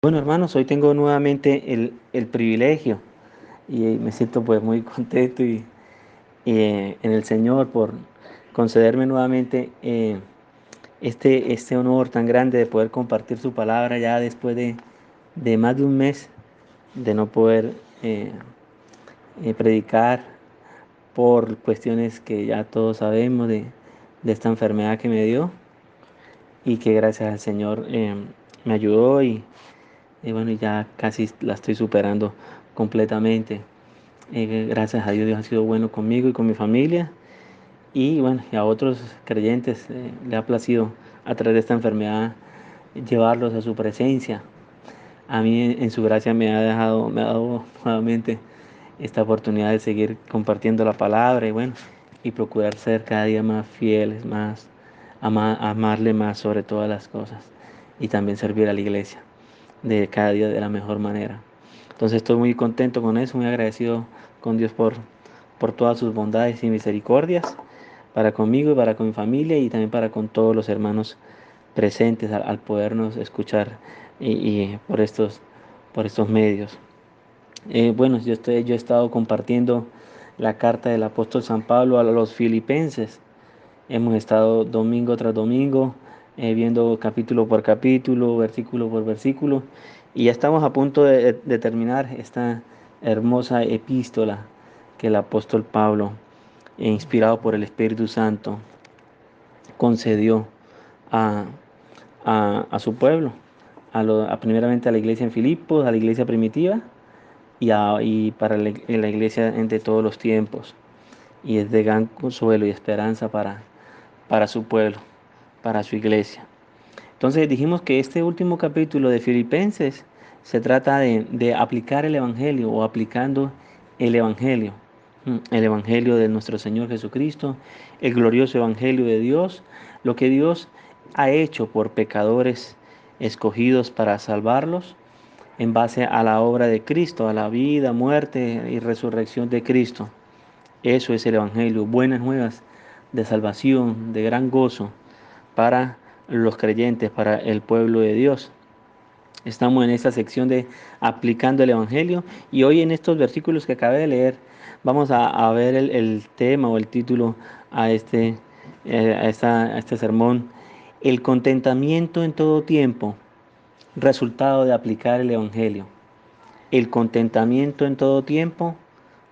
Bueno, hermanos, hoy tengo nuevamente el privilegio y me siento pues muy contento y en el Señor por concederme nuevamente este honor tan grande de poder compartir su palabra ya después de más de un mes de no poder eh, predicar por cuestiones que ya todos sabemos de esta enfermedad que me dio y que gracias al Señor me ayudó y bueno, ya casi la estoy superando completamente. Gracias a Dios, Dios ha sido bueno conmigo y con mi familia. Y bueno, y a otros creyentes le ha placido a través de esta enfermedad llevarlos a su presencia. A mí en su gracia me ha dado nuevamente esta oportunidad de seguir compartiendo la palabra y bueno, y procurar ser cada día más fieles, más amarle más sobre todas las cosas y también servir a la iglesia de cada día de la mejor manera. Entonces estoy muy contento con eso, muy agradecido con Dios por todas sus bondades y misericordias para conmigo y para con mi familia y también para con todos los hermanos presentes al podernos escuchar y por estos medios. Bueno, yo he estado compartiendo la carta del apóstol San Pablo a los filipenses. Hemos estado domingo tras domingo viendo capítulo por capítulo, versículo por versículo, y ya estamos a punto de terminar esta hermosa epístola que el apóstol Pablo, inspirado por el Espíritu Santo, concedió a, a su pueblo, primeramente a la iglesia en Filipos, a la iglesia primitiva y para la iglesia entre todos los tiempos. Y es de gran consuelo y esperanza para su pueblo, para su iglesia. Entonces dijimos que este último capítulo de Filipenses se trata de aplicar el Evangelio o aplicando el Evangelio de nuestro Señor Jesucristo, el glorioso Evangelio de Dios, lo que Dios ha hecho por pecadores escogidos para salvarlos en base a la obra de Cristo, a la vida, muerte y resurrección de Cristo. Eso es el Evangelio, buenas nuevas de salvación, de gran gozo para los creyentes, para el pueblo de Dios. Estamos en esta sección de aplicando el Evangelio y hoy en estos versículos que acabé de leer vamos a ver el tema o el título a a este sermón, el contentamiento en todo tiempo, resultado de aplicar el Evangelio. El contentamiento en todo tiempo,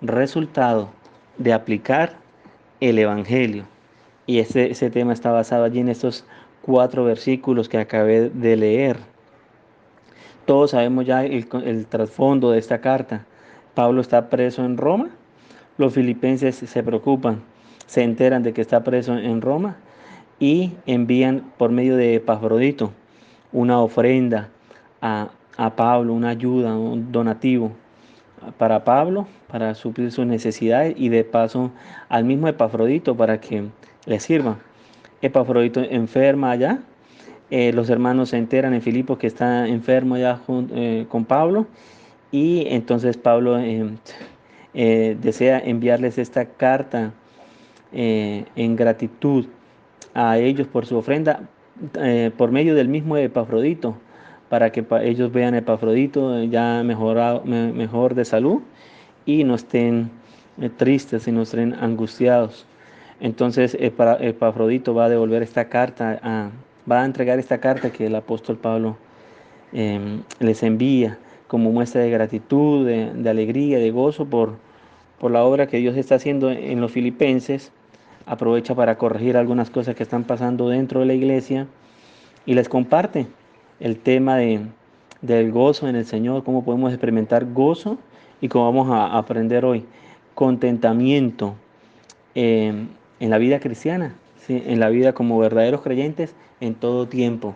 resultado de aplicar el Evangelio. Y ese tema está basado allí en estos 4 versículos que acabé de leer. Todos sabemos ya el trasfondo de esta carta. Pablo está preso en Roma. Los filipenses se preocupan, se enteran de que está preso en Roma y envían por medio de Epafrodito una ofrenda a Pablo, una ayuda, un donativo para Pablo, para suplir sus necesidades y de paso al mismo Epafrodito para que le sirva. Epafrodito enferma allá, los hermanos se enteran en Filipos que está enfermo ya con Pablo y entonces Pablo desea enviarles esta carta en gratitud a ellos por su ofrenda por medio del mismo Epafrodito, para que ellos vean a Epafrodito ya mejor de salud y no estén tristes y no estén angustiados. Entonces Epafrodito va a devolver esta carta, va a entregar esta carta que el apóstol Pablo les envía como muestra de gratitud, de alegría, de gozo por la obra que Dios está haciendo en los filipenses. Aprovecha para corregir algunas cosas que están pasando dentro de la iglesia y les comparte el tema del gozo en el Señor, cómo podemos experimentar gozo y cómo vamos a aprender hoy contentamiento en la vida cristiana, ¿sí? En la vida como verdaderos creyentes en todo tiempo.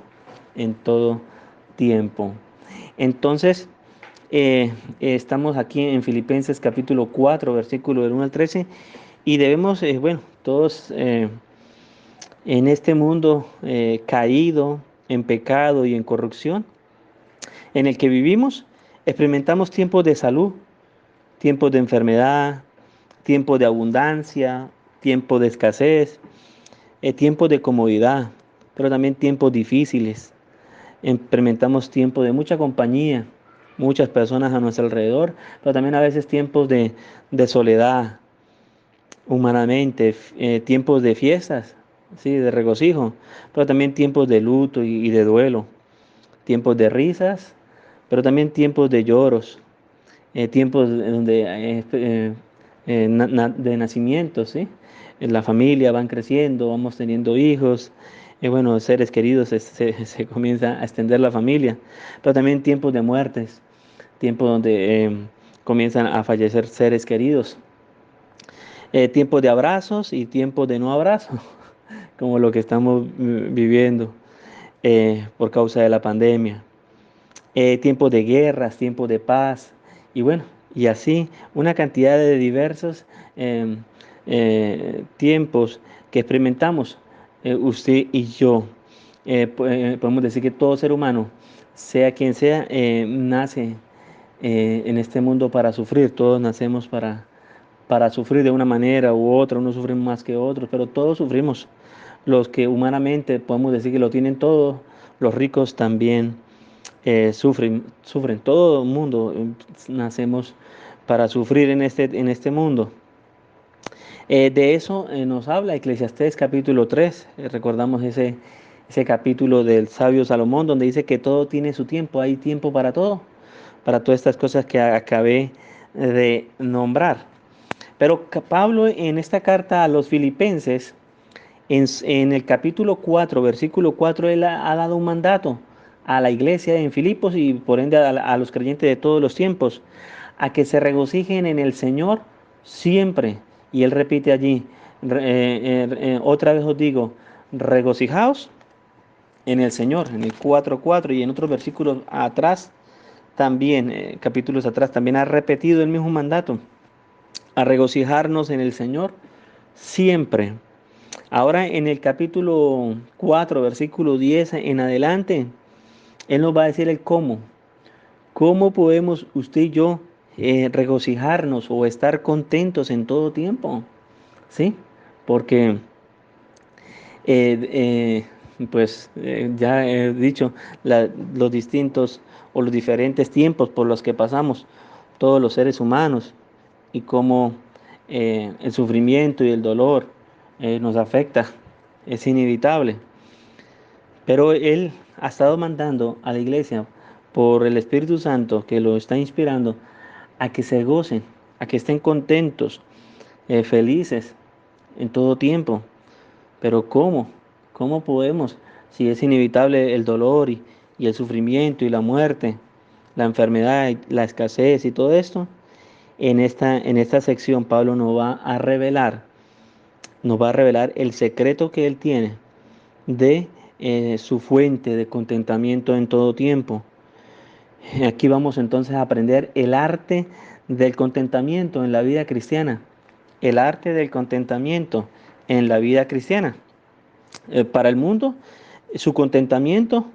Entonces, estamos aquí en Filipenses capítulo 4, versículo del 1 al 13, y debemos, bueno, todos en este mundo caído, en pecado y en corrupción, en el que vivimos, experimentamos tiempos de salud, tiempos de enfermedad, tiempos de abundancia, tiempos de escasez, tiempos de comodidad, pero también tiempos difíciles. experimentamos tiempos de mucha compañía, muchas personas a nuestro alrededor, pero también a veces tiempos de soledad humanamente, tiempos de fiestas, sí, de regocijo, pero también tiempos de luto y de duelo, tiempos de risas, pero también tiempos de lloros, tiempos donde de nacimiento, ¿sí? En la familia van creciendo, vamos teniendo hijos, bueno, seres queridos, se comienza a extender la familia, pero también tiempos de muertes, tiempos donde comienzan a fallecer seres queridos, tiempos de abrazos y tiempos de no abrazos, como lo que estamos viviendo por causa de la pandemia, tiempos de guerras, tiempos de paz, y bueno, y así una cantidad de diversos em, tiempos que experimentamos usted y yo. Podemos decir que todo ser humano, sea quien sea, nace en este mundo para sufrir. Todos nacemos para sufrir de una manera u otra. Unos sufren más que otros, pero todos sufrimos. Los que humanamente podemos decir que lo tienen todo, los ricos también sufren. Todo el mundo nacemos para sufrir en este mundo. De eso nos habla Eclesiastés capítulo 3. Recordamos ese capítulo del sabio Salomón, donde dice que todo tiene su tiempo, hay tiempo para todas estas cosas que acabé de nombrar. Pero Pablo en esta carta a los filipenses, en el capítulo 4 versículo 4 él ha dado un mandato a la iglesia en Filipos y por ende a los creyentes de todos los tiempos, a que se regocijen en el Señor siempre. Y él repite allí, otra vez os digo, regocijaos en el Señor, en el 4:4 y en otros versículos atrás también, capítulos atrás, también ha repetido el mismo mandato, a regocijarnos en el Señor siempre. Ahora en el capítulo 4, versículo 10 en adelante, Él nos va a decir el cómo. ¿Cómo podemos usted y yo regocijarnos o estar contentos en todo tiempo? ¿Sí? Porque, ya he dicho, los distintos o los diferentes tiempos por los que pasamos todos los seres humanos y cómo el sufrimiento y el dolor nos afecta, es inevitable. Pero Él ha estado mandando a la iglesia por el Espíritu Santo que lo está inspirando a que se gocen, a que estén contentos, felices en todo tiempo. Pero ¿cómo? ¿Cómo podemos? Si es inevitable el dolor y el sufrimiento y la muerte, la enfermedad, la escasez y todo esto. En esta sección Pablo nos va a revelar el secreto que él tiene de su fuente de contentamiento en todo tiempo. Aquí vamos entonces a aprender el arte del contentamiento en la vida cristiana. El arte del contentamiento en la vida cristiana. Para el mundo, su contentamiento,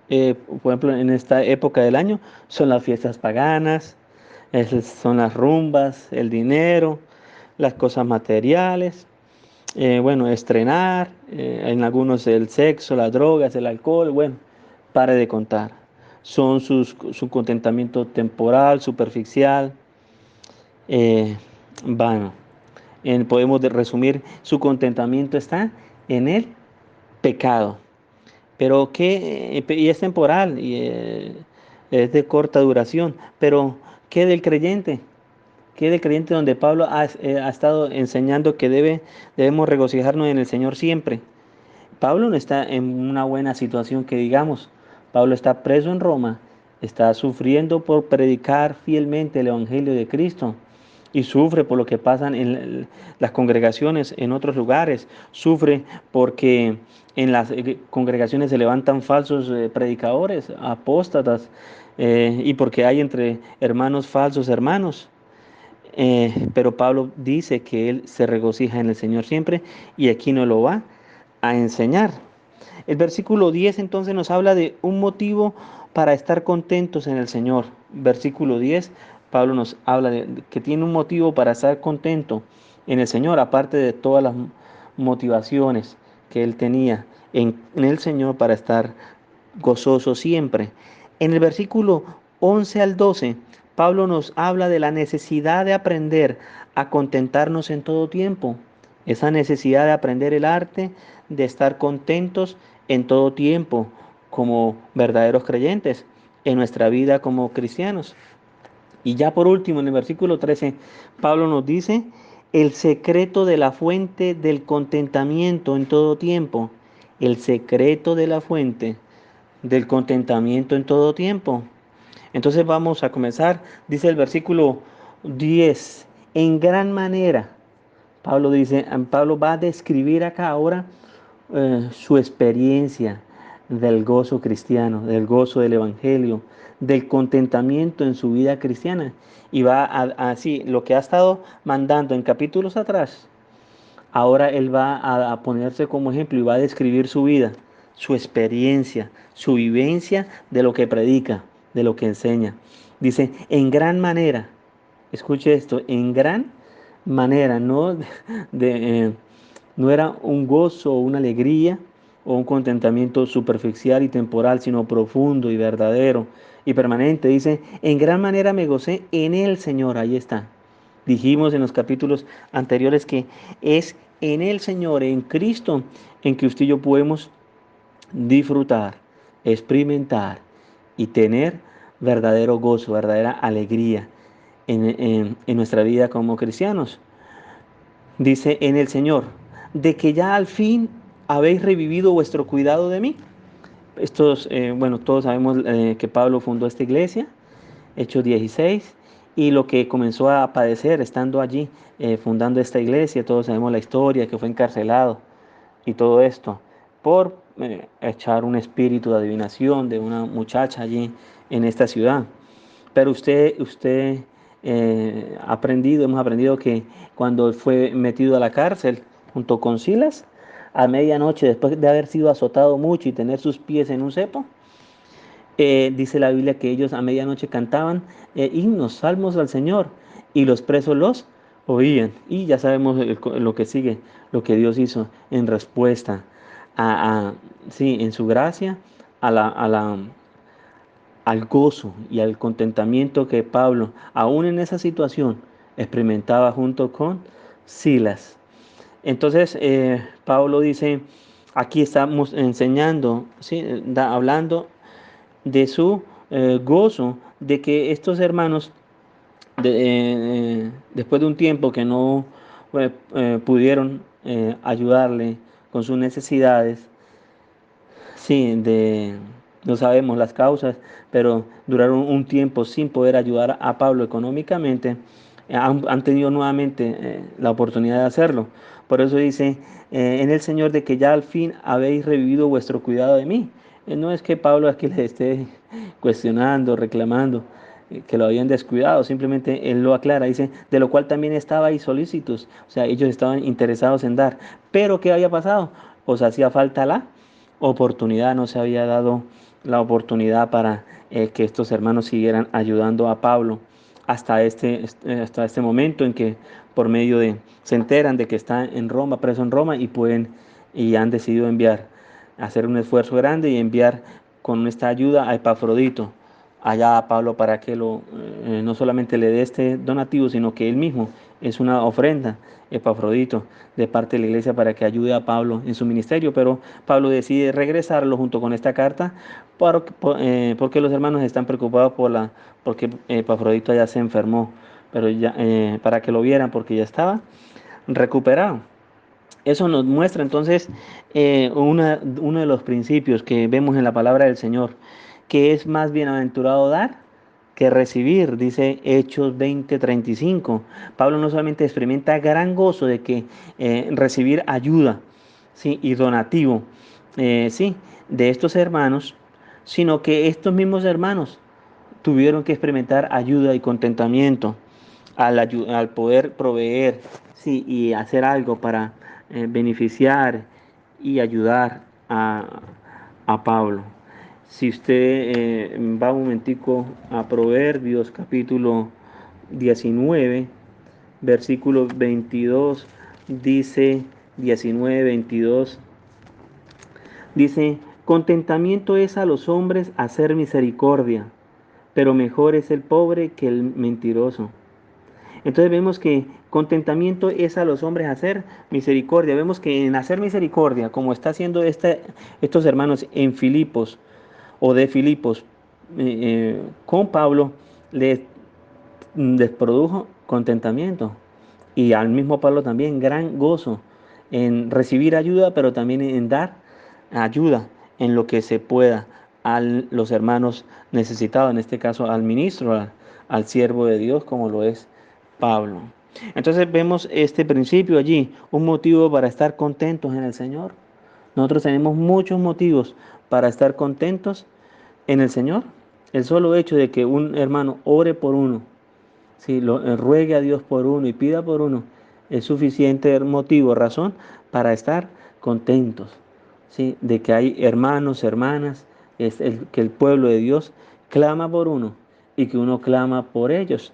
por ejemplo, en esta época del año, son las fiestas paganas, son las rumbas, el dinero, las cosas materiales, bueno, estrenar, en algunos el sexo, las drogas, el alcohol, bueno, pare de contar. Son su contentamiento temporal, superficial, eh, vano. Podemos resumir, su contentamiento está en el pecado. Pero y es temporal y es de corta duración. Pero ¿qué del creyente? ¿Qué del creyente donde Pablo ha estado enseñando que debemos regocijarnos en el Señor siempre? Pablo no está en una buena situación que digamos. Pablo está preso en Roma, está sufriendo por predicar fielmente el Evangelio de Cristo y sufre por lo que pasan en las congregaciones en otros lugares, sufre porque en las congregaciones se levantan falsos predicadores, apóstatas, y porque hay entre hermanos falsos hermanos. Pero Pablo dice que él se regocija en el Señor siempre y aquí nos lo va a enseñar. El versículo 10 entonces nos habla de un motivo para estar contentos en el Señor. Versículo 10, Pablo nos habla de que tiene un motivo para estar contento en el Señor, aparte de todas las motivaciones que él tenía en el Señor para estar gozoso siempre. En el versículo 11 al 12, Pablo nos habla de la necesidad de aprender a contentarnos en todo tiempo. Esa necesidad de aprender el arte, de estar contentos en todo tiempo, como verdaderos creyentes, en nuestra vida como cristianos. Y ya por último, en el versículo 13, Pablo nos dice el secreto de la fuente del contentamiento en todo tiempo. El secreto de la fuente del contentamiento en todo tiempo. Entonces vamos a comenzar, dice el versículo 10, en gran manera. Pablo va a describir acá ahora su experiencia del gozo cristiano, del gozo del evangelio, del contentamiento en su vida cristiana. Y va así, lo que ha estado mandando en capítulos atrás, ahora él va a ponerse como ejemplo y va a describir su vida, su experiencia, su vivencia de lo que predica, de lo que enseña. Dice, en gran manera, escuche esto, en gran manera, de, no era un gozo o una alegría o un contentamiento superficial y temporal, sino profundo y verdadero y permanente. Dice, en gran manera me gocé en el Señor. Ahí está. Dijimos en los capítulos anteriores que es en el Señor, en Cristo, en que usted y yo podemos disfrutar, experimentar y tener verdadero gozo, verdadera alegría en nuestra vida como cristianos. Dice en el Señor, de que ya al fin habéis revivido vuestro cuidado de mí. Bueno, todos sabemos que Pablo fundó esta iglesia, Hechos 16, y lo que comenzó a padecer estando allí fundando esta iglesia, todos sabemos la historia, que fue encarcelado y todo esto, por echar un espíritu de adivinación de una muchacha allí en esta ciudad. Pero hemos aprendido que cuando fue metido a la cárcel junto con Silas, a medianoche, después de haber sido azotado mucho y tener sus pies en un cepo, dice la Biblia que ellos a medianoche cantaban himnos, salmos al Señor, y los presos los oían. Y ya sabemos lo que sigue, lo que Dios hizo en respuesta sí, en su gracia, a al gozo y al contentamiento que Pablo, aún en esa situación, experimentaba junto con Silas. Entonces, Pablo dice, aquí estamos enseñando, ¿sí? Hablando de su gozo, de que estos hermanos, después de un tiempo que no pudieron ayudarle con sus necesidades, sí, no sabemos las causas, pero duraron un tiempo sin poder ayudar a Pablo económicamente, han tenido nuevamente la oportunidad de hacerlo. Por eso dice en el Señor de que ya al fin habéis revivido vuestro cuidado de mí. No es que Pablo aquí les esté cuestionando, reclamando que lo habían descuidado, simplemente él lo aclara, dice, de lo cual también estabais solícitos, o sea, ellos estaban interesados en dar, pero ¿qué había pasado? Os hacía falta la oportunidad, no se había dado la oportunidad para que estos hermanos siguieran ayudando a Pablo hasta este momento en que por medio se enteran de que está en Roma, preso en Roma y han decidido hacer un esfuerzo grande y enviar con esta ayuda a Epafrodito allá a Pablo para que no solamente le dé este donativo, sino que él mismo es una ofrenda, Epafrodito, de parte de la iglesia para que ayude a Pablo en su ministerio, pero Pablo decide regresarlo junto con esta carta porque los hermanos están preocupados porque Epafrodito ya se enfermó, pero ya, para que lo vieran porque ya estaba recuperado. Eso nos muestra entonces uno de los principios que vemos en la palabra del Señor, que es más bienaventurado dar que recibir, dice Hechos 20:35. Pablo no solamente experimenta gran gozo de que recibir ayuda, ¿sí? Y donativo, ¿sí? De estos hermanos, sino que estos mismos hermanos tuvieron que experimentar ayuda y contentamiento al poder proveer, sí, y hacer algo para beneficiar y ayudar a Pablo. Si usted va un momentico a Proverbios capítulo 19, versículo 22, dice 19, 22, dice, Contentamiento es a los hombres hacer misericordia, pero mejor es el pobre que el mentiroso. Entonces vemos que contentamiento es a los hombres hacer misericordia. Vemos que en hacer misericordia, como está haciendo estos hermanos en Filipos o de Filipos, con Pablo, les produjo contentamiento. Y al mismo Pablo también gran gozo en recibir ayuda, pero también en dar ayuda en lo que se pueda a los hermanos necesitados, en este caso al ministro, al siervo de Dios, como lo es Pablo. Entonces vemos este principio allí, un motivo para estar contentos en el Señor. Nosotros tenemos muchos motivos para estar contentos en el Señor. El solo hecho de que un hermano ore por uno, si ruegue a Dios por uno y pida por uno, es suficiente motivo, razón para estar contentos. ¿Sí? De que hay hermanos, hermanas, que el pueblo de Dios clama por uno y que uno clama por ellos.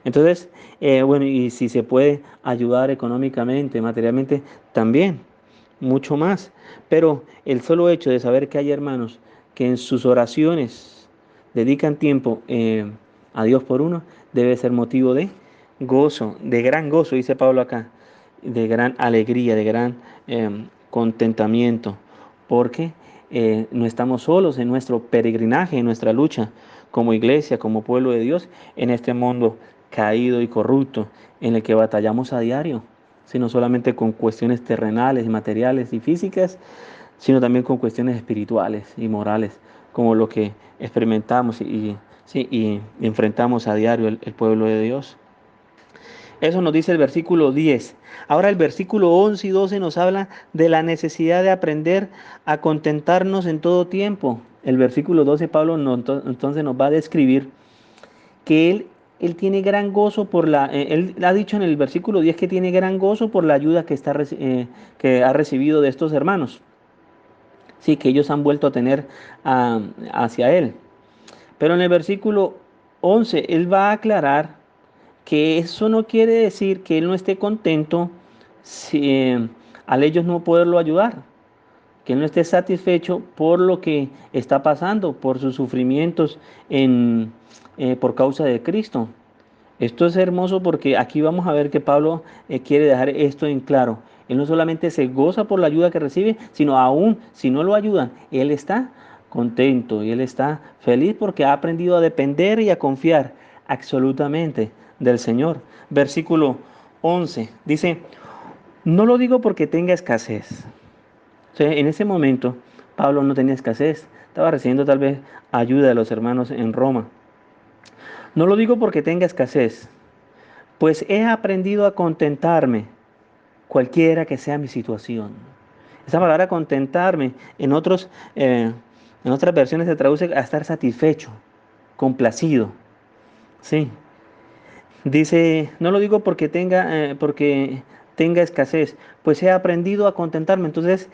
Entonces, bueno, y si se puede ayudar económicamente, materialmente, también, mucho más. Pero el solo hecho de saber que hay hermanos que en sus oraciones dedican tiempo a Dios por uno, debe ser motivo de gozo, de gran gozo, dice Pablo acá, de gran alegría, de gran contentamiento, porque no estamos solos en nuestro peregrinaje, en nuestra lucha como iglesia, como pueblo de Dios, en este mundo caído y corrupto en el que batallamos a diario, sino solamente con cuestiones terrenales, materiales y físicas, sino también con cuestiones espirituales y morales, como lo que experimentamos sí, y enfrentamos a diario el pueblo de Dios. Eso nos dice el versículo 10. Ahora el versículo 11 y 12 nos habla de la necesidad de aprender a contentarnos en todo tiempo. El versículo 12 Pablo entonces nos va a describir que él tiene gran gozo él ha dicho en el versículo 10 que tiene gran gozo por la ayuda que ha recibido de estos hermanos. Sí, que ellos han vuelto a tener hacia él. Pero en el versículo 11 él va a aclarar que eso no quiere decir que él no esté contento si, al ellos no poderlo ayudar, que él no esté satisfecho por lo que está pasando, por sus sufrimientos por causa de Cristo. Esto es hermoso porque aquí vamos a ver que Pablo quiere dejar esto en claro. Él no solamente se goza por la ayuda que recibe, sino aún si no lo ayudan, él está contento y él está feliz porque ha aprendido a depender y a confiar absolutamente del Señor. Versículo 11 dice, no lo digo porque tenga escasez. O sea, en ese momento Pablo no tenía escasez, estaba recibiendo tal vez ayuda de los hermanos en Roma. No lo digo porque tenga escasez, pues he aprendido a contentarme, cualquiera que sea mi situación. Esa palabra contentarme en otras versiones se traduce a estar satisfecho, complacido. Sí. Dice, no lo digo porque tenga escasez, pues he aprendido a contentarme. Entonces,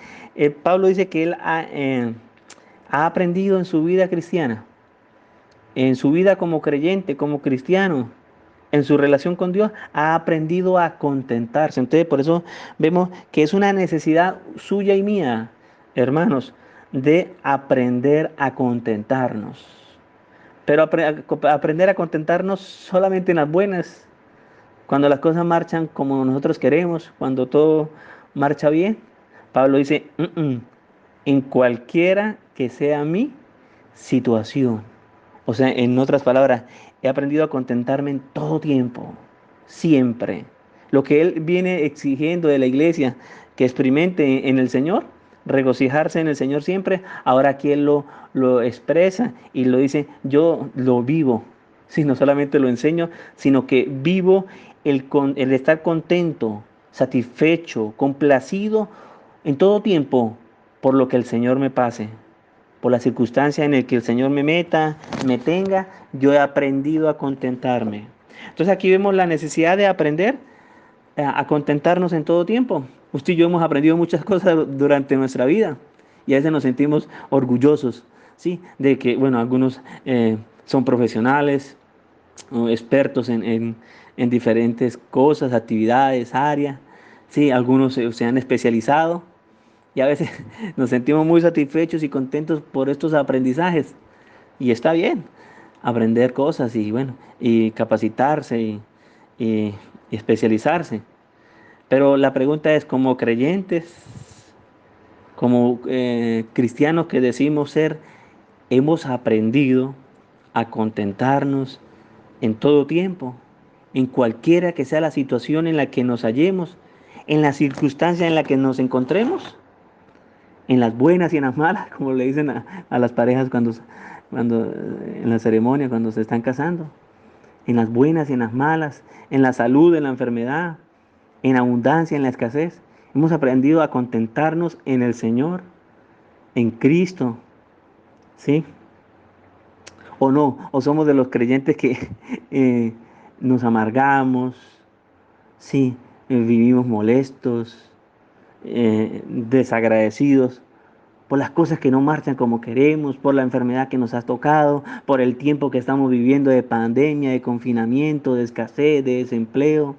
Pablo dice que él ha aprendido en su vida cristiana, en su vida como creyente, como cristiano, en su relación con Dios, ha aprendido a contentarse. Entonces, por eso vemos que es una necesidad suya y mía, hermanos, de aprender a contentarnos. Pero aprender a contentarnos solamente en las buenas, cuando las cosas marchan como nosotros queremos, cuando todo marcha bien. Pablo dice, en cualquiera que sea mi situación. O sea, en otras palabras, he aprendido a contentarme en todo tiempo, siempre. Lo que Él viene exigiendo de la iglesia, que experimente en el Señor, regocijarse en el Señor siempre, ahora aquí Él lo expresa y lo dice, yo lo vivo. Sí, no solamente lo enseño, sino que vivo el estar contento, satisfecho, complacido en todo tiempo por lo que el Señor me pase, por la circunstancia en la que el Señor me meta, me tenga, yo he aprendido a contentarme. Entonces aquí vemos la necesidad de aprender a contentarnos en todo tiempo. Usted y yo hemos aprendido muchas cosas durante nuestra vida y a veces nos sentimos orgullosos, ¿sí? De que, bueno, algunos son profesionales, o expertos en diferentes cosas, actividades, áreas, ¿sí? Algunos se han especializado Y a veces nos sentimos muy satisfechos y contentos por estos aprendizajes. Y está bien aprender cosas y bueno, y capacitarse y- y especializarse. Pero la pregunta es, como creyentes, como cristianos que decimos ser, hemos aprendido a contentarnos en todo tiempo, en cualquiera que sea la situación en la que nos hallemos, en la circunstancia en la que nos encontremos, en las buenas y en las malas, como le dicen a las parejas cuando en la ceremonia, cuando se están casando, en las buenas y en las malas, en la salud, en la enfermedad, en abundancia, en la escasez. Hemos aprendido a contentarnos en el Señor, en Cristo, ¿sí? O no, o somos de los creyentes que eh, nos amargamos, sí, vivimos molestos, desagradecidos por las cosas que no marchan como queremos, por la enfermedad que nos ha tocado, por el tiempo que estamos viviendo de pandemia, de confinamiento, de escasez, de desempleo,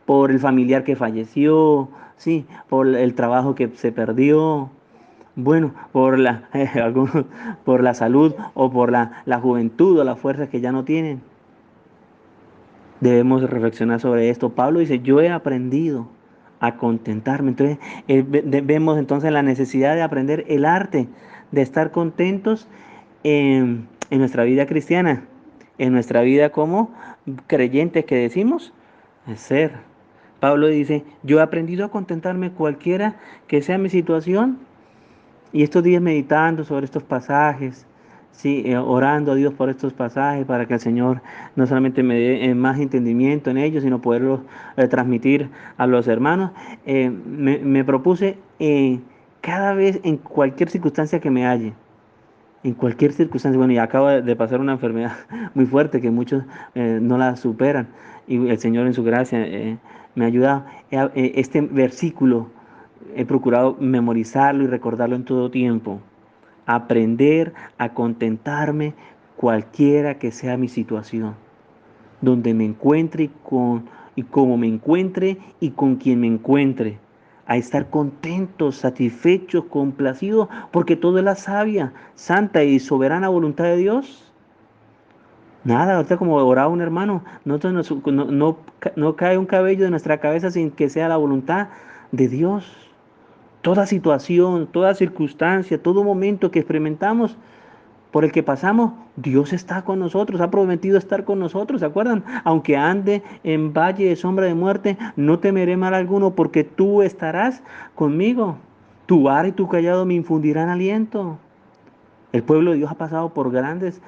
por el familiar que falleció, sí, por el trabajo que se perdió, bueno, algunos, por la salud o por la juventud o las fuerzas que ya no tienen. Debemos reflexionar sobre esto. Pablo dice, yo he aprendido a contentarme. Entonces, vemos entonces la necesidad de aprender el arte de estar contentos en nuestra vida cristiana, en nuestra vida como creyentes que decimos ser. Pablo dice, yo he aprendido a contentarme cualquiera que sea mi situación, y estos días meditando sobre estos pasajes, sí, orando a Dios por estos pasajes para que el Señor no solamente me dé más entendimiento en ellos, sino poderlos transmitir a los hermanos, me propuse cada vez en cualquier circunstancia que me halle, en cualquier circunstancia, bueno, y acabo de pasar una enfermedad muy fuerte que muchos no la superan, y el Señor en su gracia me ha ayudado. Este versículo he procurado memorizarlo y recordarlo en todo tiempo. Aprender a contentarme cualquiera que sea mi situación, donde me encuentre y como me encuentre y con quien me encuentre. A estar contento, satisfecho, complacido, porque todo es la sabia, santa y soberana voluntad de Dios. Nada, ahorita como oraba un hermano, no cae un cabello de nuestra cabeza sin que sea la voluntad de Dios. Toda situación, toda circunstancia, todo momento que experimentamos, por el que pasamos, Dios está con nosotros, ha prometido estar con nosotros, ¿se acuerdan? Aunque ande en valle de sombra de muerte, no temeré mal alguno, porque tú estarás conmigo. Tu vara y tu callado me infundirán aliento. El pueblo de Dios ha pasado por grandes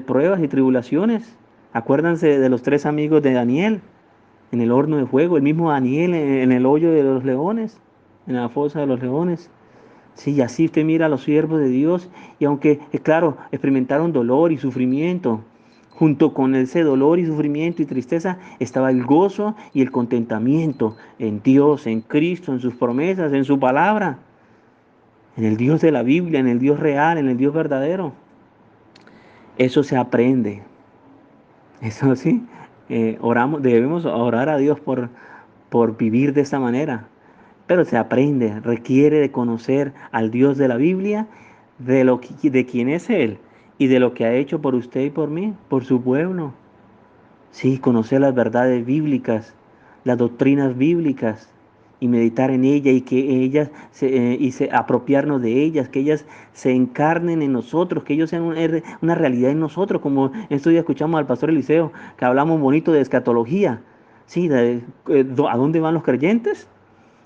pruebas y tribulaciones. Acuérdense de los tres amigos de Daniel en el horno de fuego, el mismo Daniel en el hoyo de los leones, en la fosa de los leones. Sí, y así usted mira a los siervos de Dios, y aunque, claro, experimentaron dolor y sufrimiento, junto con ese dolor y sufrimiento y tristeza estaba el gozo y el contentamiento en Dios, en Cristo, en sus promesas, en su palabra, en el Dios de la Biblia, en el Dios real, en el Dios verdadero. Eso se aprende. Eso sí, debemos orar a Dios por vivir de esta manera. Pero se aprende, requiere de conocer al Dios de la Biblia, de quién es Él y de lo que ha hecho por usted y por mí, por su pueblo. Sí, conocer las verdades bíblicas, las doctrinas bíblicas y meditar en ellas y que apropiarnos de ellas, que ellas se encarnen en nosotros, que ellos sean una realidad en nosotros, como estos días escuchamos al pastor Eliseo, que hablamos bonito de escatología. Sí, ¿a dónde van los creyentes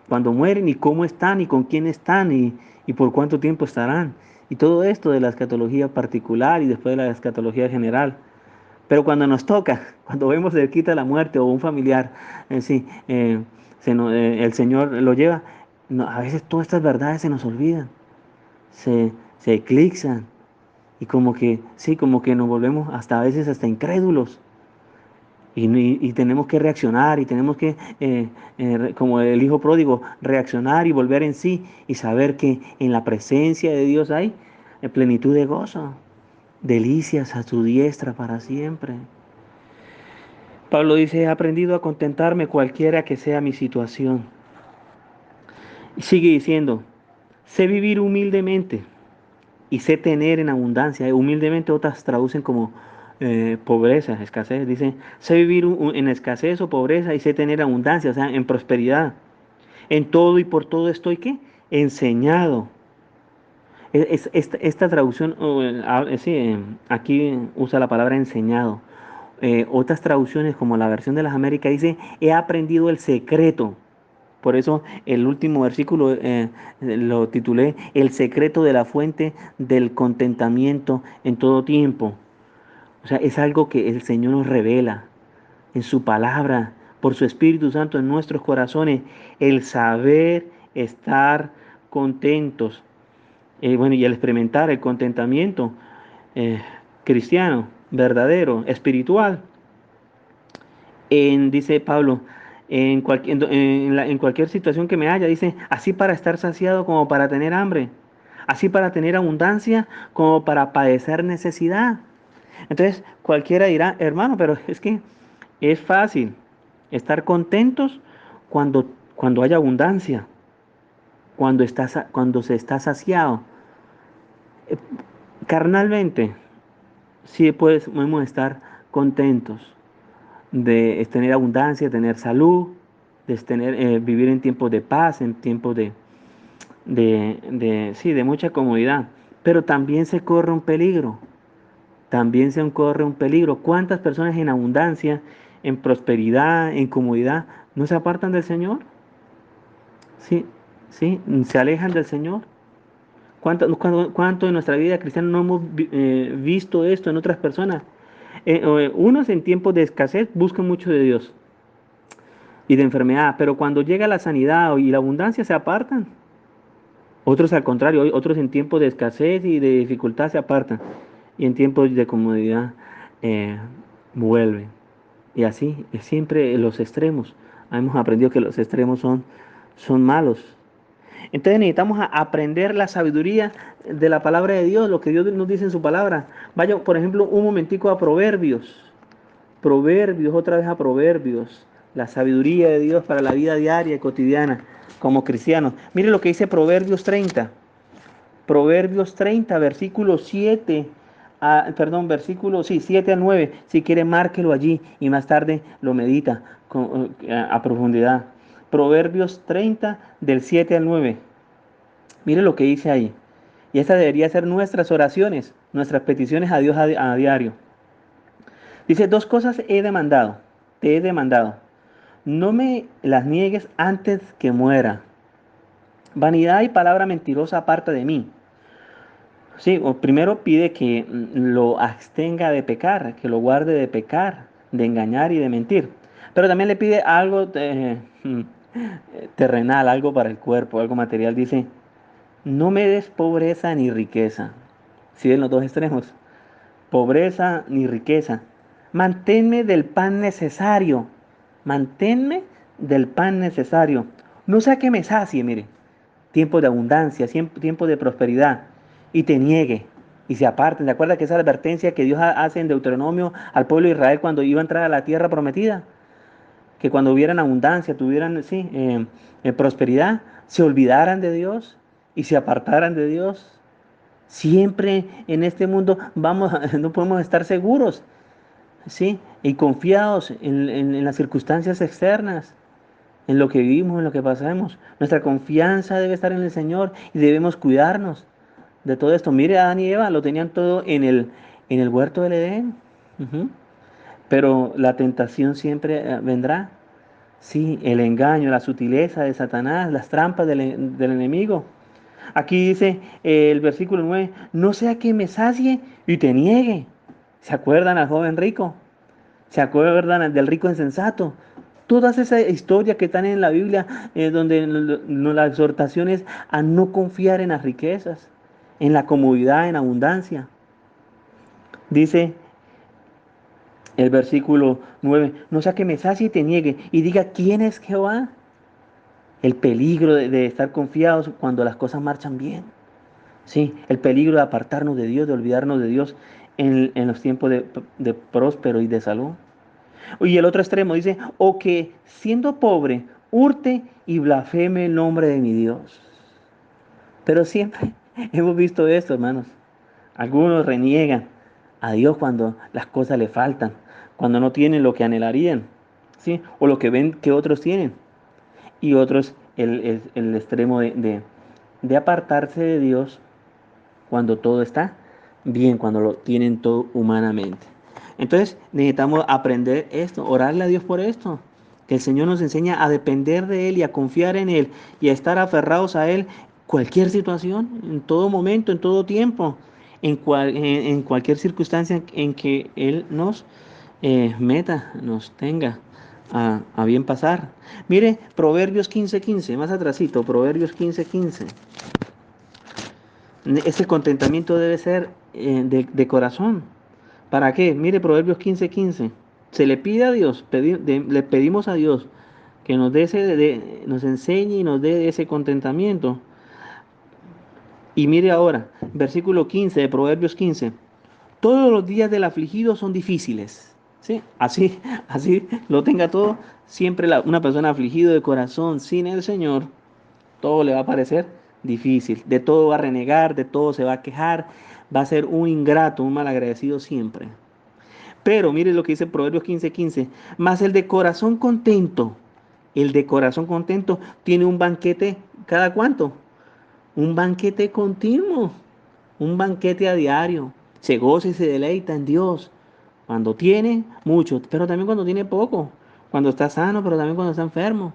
cuando mueren y cómo están y con quién están y por cuánto tiempo estarán? Y todo esto de la escatología particular y después de la escatología general. Pero cuando nos toca, cuando vemos cerquita la muerte o un familiar, sí, el Señor lo lleva, a veces todas estas verdades se nos olvidan, se eclipsan y como que, sí, como que nos volvemos hasta a veces hasta incrédulos. Y tenemos que reaccionar y tenemos que, como el hijo pródigo, reaccionar y volver en sí y saber que en la presencia de Dios hay plenitud de gozo, delicias a su diestra para siempre. Pablo dice, he aprendido a contentarme cualquiera que sea mi situación. Y sigue diciendo, Sé vivir humildemente y sé tener en abundancia. Humildemente otras traducen como pobreza, escasez. Dicen, sé vivir en escasez o pobreza y sé tener abundancia, o sea, en prosperidad. En todo y por todo estoy, ¿qué? Enseñado. Esta traducción, sí, aquí usa la palabra enseñado. Otras traducciones, como la versión de las Américas, dice, he aprendido el secreto. Por eso el último versículo lo titulé El secreto de la fuente del contentamiento en todo tiempo. O sea, es algo que el Señor nos revela en su palabra, por su Espíritu Santo en nuestros corazones, el saber estar contentos. Bueno, y el experimentar el contentamiento eh, cristiano, verdadero, espiritual. Dice Pablo, en cualquier situación que me haya, dice, así para estar saciado como para tener hambre, así para tener abundancia como para padecer necesidad. Entonces, cualquiera dirá, hermano, pero es que es fácil estar contentos cuando hay abundancia, cuando se está saciado. Eh, Carnalmente, sí podemos estar contentos de tener abundancia, tener salud, vivir en tiempos de paz, en tiempos sí, de mucha comodidad. Pero también se corre un peligro, también se corre un peligro. ¿Cuántas personas en abundancia, en prosperidad, en comodidad, no se apartan del Señor? Sí, sí, se alejan del Señor. ¿Cuánto en nuestra vida cristiana no hemos visto esto en otras personas? Unos en tiempos de escasez buscan mucho de Dios y de enfermedad, pero cuando llega la sanidad y la abundancia se apartan. Otros al contrario, otros en tiempos de escasez y de dificultad se apartan y en tiempos de comodidad eh, vuelven. Y así, es siempre los extremos. Hemos aprendido que los extremos son malos. Entonces necesitamos aprender la sabiduría de la palabra de Dios, lo que Dios nos dice en su palabra. Vaya, por ejemplo, un momentico a Proverbios. Proverbios, otra vez a Proverbios. La sabiduría de Dios para la vida diaria y cotidiana como cristianos. Mire lo que dice Proverbios 30. Proverbios 30, versículo 7. Versículo, sí, 7 al 9. Si quiere, márquelo allí y más tarde lo medita a profundidad. Proverbios 30, del 7 al 9. Mire lo que dice ahí. Y esta debería ser nuestras oraciones, nuestras peticiones a Dios a diario. Dice, dos cosas te he demandado. No me las niegues antes que muera. Vanidad y palabra mentirosa aparta de mí. Sí, o primero pide que lo abstenga de pecar, que lo guarde de pecar, de engañar y de mentir. Pero también le pide algo terrenal, algo para el cuerpo, algo material. Dice, no me des pobreza ni riqueza. ¿Sí ven los dos extremos? Pobreza ni riqueza. Manténme del pan necesario. Manténme del pan necesario. No sea que me sacie, mire. Tiempo de abundancia, tiempo de prosperidad. Y te niegue. Y se aparten. ¿Se acuerda que esa advertencia que Dios hace en Deuteronomio al pueblo de Israel cuando iba a entrar a la tierra prometida? Que cuando hubieran abundancia, tuvieran, sí, prosperidad, se olvidaran de Dios y se apartaran de Dios. Siempre en este mundo no podemos estar seguros, ¿sí? Y confiados en las circunstancias externas, en lo que vivimos, en lo que pasamos. Nuestra confianza debe estar en el Señor y debemos cuidarnos de todo esto. Mire, Adán y Eva lo tenían todo en el huerto del Edén. Ujú. Pero la tentación siempre vendrá. Sí, el engaño, la sutileza de Satanás, las trampas del enemigo. Aquí dice el versículo 9, no sea que me sacie y te niegue. ¿Se acuerdan al joven rico? ¿Se acuerdan del rico insensato? Todas esas historias que están en la Biblia, donde la exhortación es a no confiar en las riquezas, en la comodidad, en abundancia. Dice el versículo 9, no sea que me sacie y te niegue y diga, ¿quién es Jehová? El peligro de estar confiados cuando las cosas marchan bien. Sí, el peligro de apartarnos de Dios, de olvidarnos de Dios en los tiempos de próspero y de salud. Y el otro extremo dice, o que siendo pobre, hurte y blasfeme el nombre de mi Dios. Pero siempre hemos visto esto, hermanos. Algunos reniegan a Dios cuando las cosas le faltan, cuando no tienen lo que anhelarían, ¿sí? O lo que ven que otros tienen. Y otros el extremo de apartarse de Dios cuando todo está bien, cuando lo tienen todo humanamente. Entonces necesitamos aprender esto, orarle a Dios por esto, que el Señor nos enseña a depender de Él y a confiar en Él y a estar aferrados a Él cualquier situación, en todo momento, en todo tiempo, en cualquier circunstancia en que Él nos meta, nos tenga a bien pasar. Mire, Proverbios 15:15, más atrasito, Proverbios 15:15. Ese contentamiento debe ser de corazón. ¿Para qué? Mire, Proverbios 15:15. Se le pide a Dios, le pedimos a Dios que nos dé nos enseñe y nos dé ese contentamiento. Y mire ahora, versículo 15 de Proverbios 15. Todos los días del afligido son difíciles. ¿Sí? Así lo tenga todo. Siempre una persona afligida de corazón sin el Señor, todo le va a parecer difícil. De todo va a renegar, de todo se va a quejar, va a ser un ingrato, un malagradecido siempre. Pero mire lo que dice Proverbios 15:15. Mas el de corazón contento tiene un banquete, ¿cada cuánto? Un banquete continuo, un banquete a diario. Se goza y se deleita en Dios. Cuando tiene mucho, pero también cuando tiene poco. Cuando está sano, pero también cuando está enfermo.